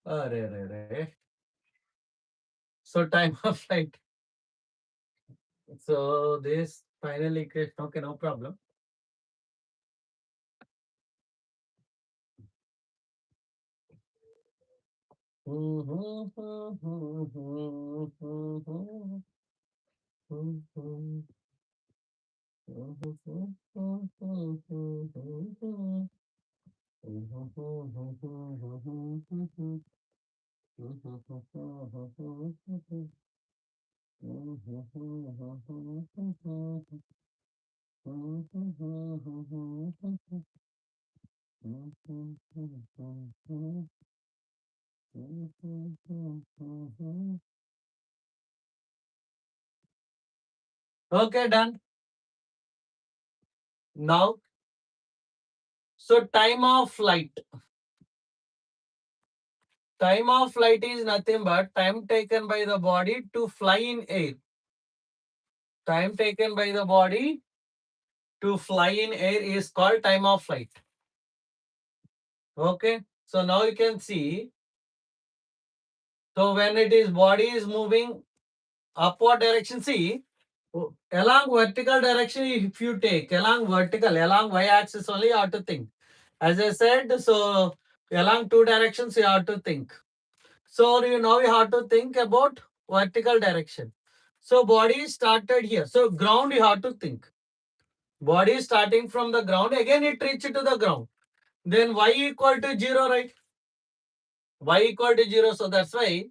Arre. So time of flight. So this final equation, okay, no problem. Okay, done. Now, so time of flight. Time of flight is nothing but time taken by the body to fly in air. Time taken by the body to fly in air is called time of flight. Okay. So now you can see. So when it is body is moving upward direction, see along vertical direction. If you take along vertical, along y-axis only, you have to think. As I said, so along two directions you have to think. So you have to think about vertical direction. So body started here. So ground you have to think. Body starting from the ground. Again it reached to the ground. Then y equal to 0, right? Y equal to 0. So that's why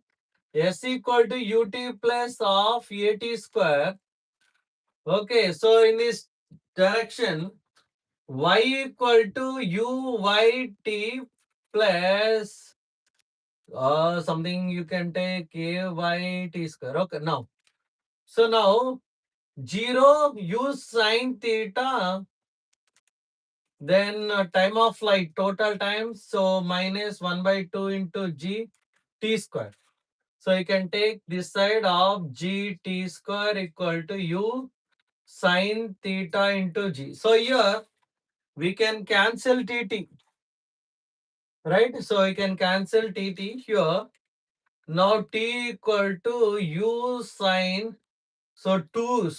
S equal to ut plus of at square. Okay. So in this direction, y equal to uyt plus something you can take ayt square. Okay. Now 0 u sine theta, then time of flight total time, so minus 1 by 2 into g t square. So you can take this side of g t square equal to u sine theta into g. So here we can cancel tt, right? So you can cancel tt here. Now t equal to u sine, so 2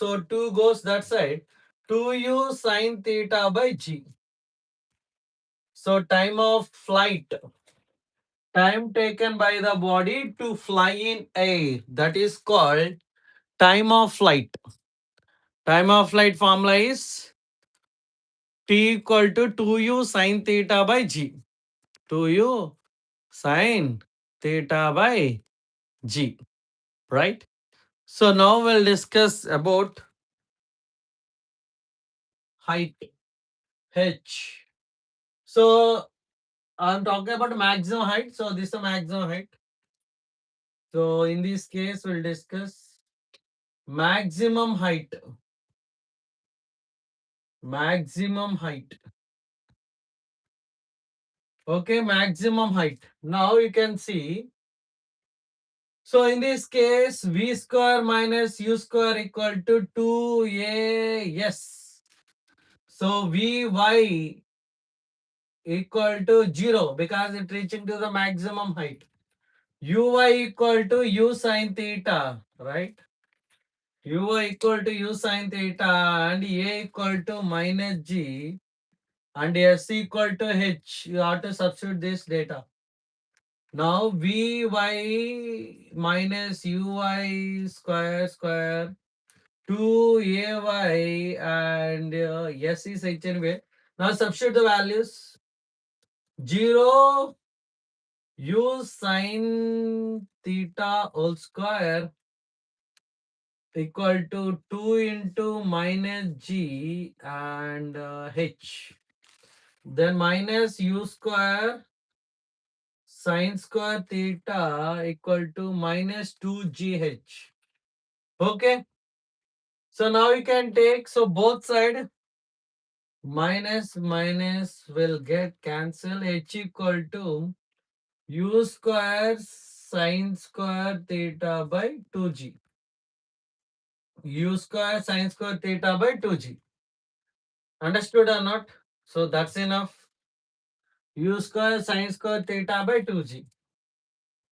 goes that side, 2u sine theta by g. So time of flight, time taken by the body to fly in air, that is called time of flight. Time of flight formula is t equal to 2u sine theta by g. 2u sine theta by g, right? So now we'll discuss about height, h. So I'm talking about maximum height. So this is the maximum height. So in this case, we'll discuss maximum height. Maximum height. Okay, maximum height. Now you can see. So in this case, v square minus u square equal to 2a. Yes. So vy equal to 0 because it reaching to the maximum height. Uy equal to u sine theta, right? Uy equal to u sine theta and a equal to minus g and s equal to h. You have to substitute this data. Now vy minus uy square 2ay and s is h anyway. Now substitute the values. 0 u sine theta whole square equal to 2 into minus g and h. Then minus u square sine square theta equal to minus 2gh. Okay. So now you can take, so both side minus will get cancelled. H equal to u square sine square theta by 2g. U square sine square theta by 2g. Understood or not? So that's enough. U square sine square theta by 2g.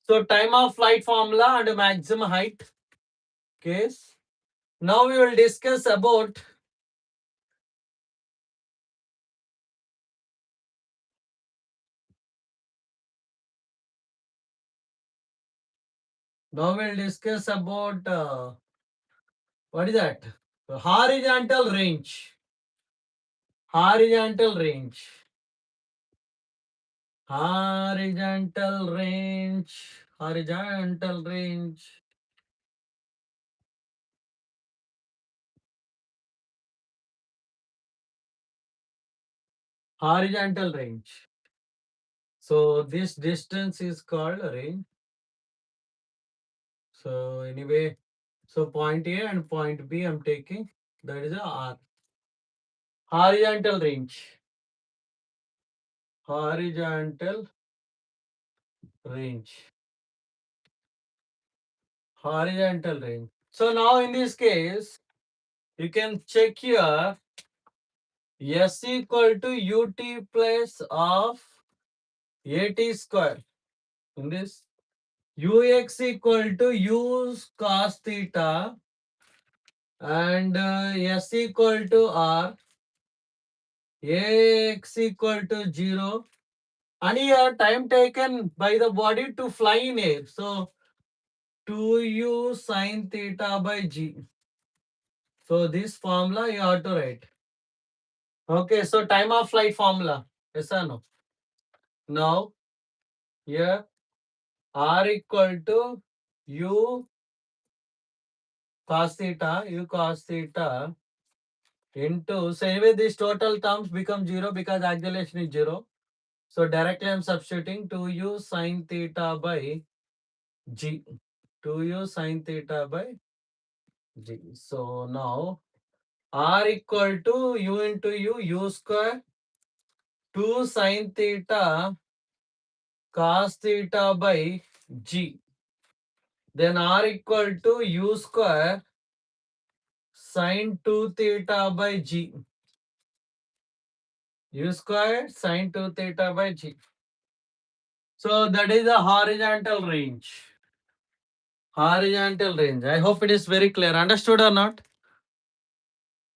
So time of flight formula and maximum height case. Now we will discuss about what is that? Horizontal range. Horizontal range. Horizontal range. Horizontal range. Horizontal range. So this distance is called range. So anyway, so point A and point B I'm taking. That is a R. Horizontal range. Horizontal range. Horizontal range. So now in this case, you can check here S equal to UT plus of AT square. In this, UX equal to U cos theta and S equal to R, AX equal to 0. And here time taken by the body to fly in air. So 2U sine theta by G. So this formula you have to write. Okay, so time of flight formula. Yes or no? Now here R equal to U cos theta into, so anyway this total terms become 0 because acceleration is 0. So directly I'm substituting 2U sine theta by G. 2U sine theta by G. So now R equal to U into U square 2 sine theta cos theta by G. Then R equal to U square sine 2 theta by G. U square sine 2 theta by G. So that is the horizontal range. Horizontal range. I hope it is very clear. Understood or not?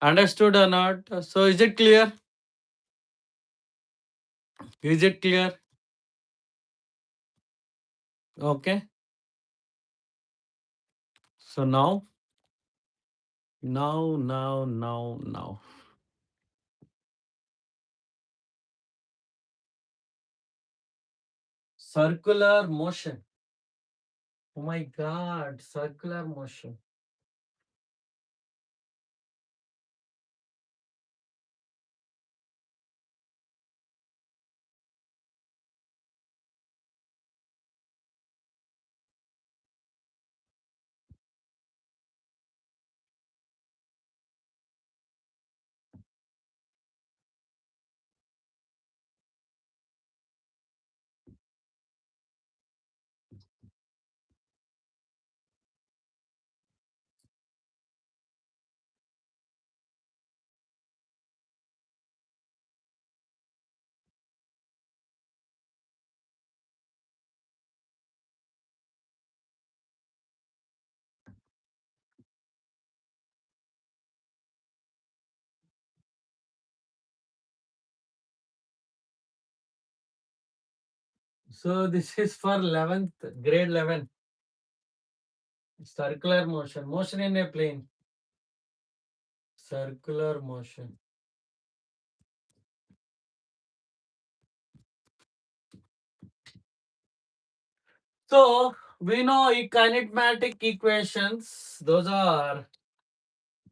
Understood or not? So is it clear? Is it clear? Okay. So now. Circular motion. Oh my God, circular motion. So this is for 11th, grade 11. Circular motion. Motion in a plane. Circular motion. So we know kinematic equations. Those are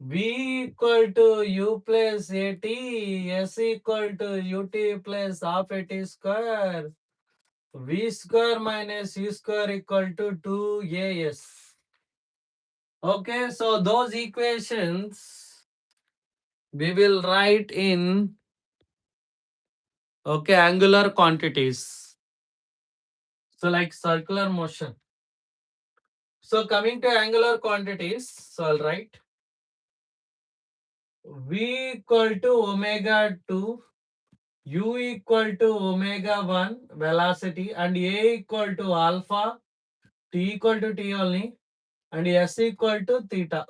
V equal to U plus AT, S equal to UT plus half AT square, V square minus U square equal to 2AS. Okay, so those equations we will write in angular quantities. So like circular motion. So coming to angular quantities, so I'll write V equal to omega 2, U equal to omega 1 velocity, and A equal to alpha, T equal to T only, and S equal to theta.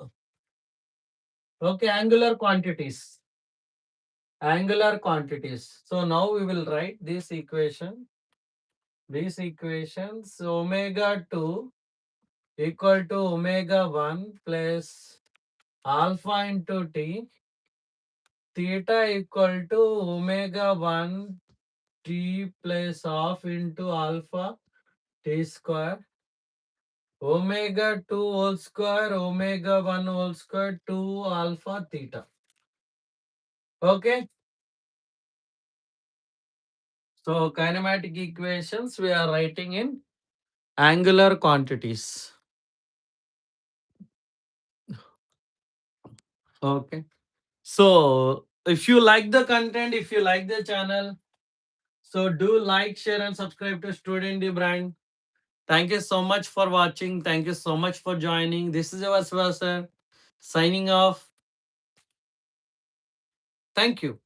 Okay, angular quantities. Angular quantities. So now we will write this equation. These equations, omega 2 equal to omega 1 plus alpha into T, theta equal to omega 1 T plus half into alpha T square, omega 2 whole square, omega 1 whole square, 2 alpha theta. Okay. So kinematic equations we are writing in angular quantities. Okay. So if you like the content, if you like the channel, so do like, share, and subscribe to Student the Brand. Thank you so much for watching. Thank you so much for joining. This is your sir signing off. Thank you.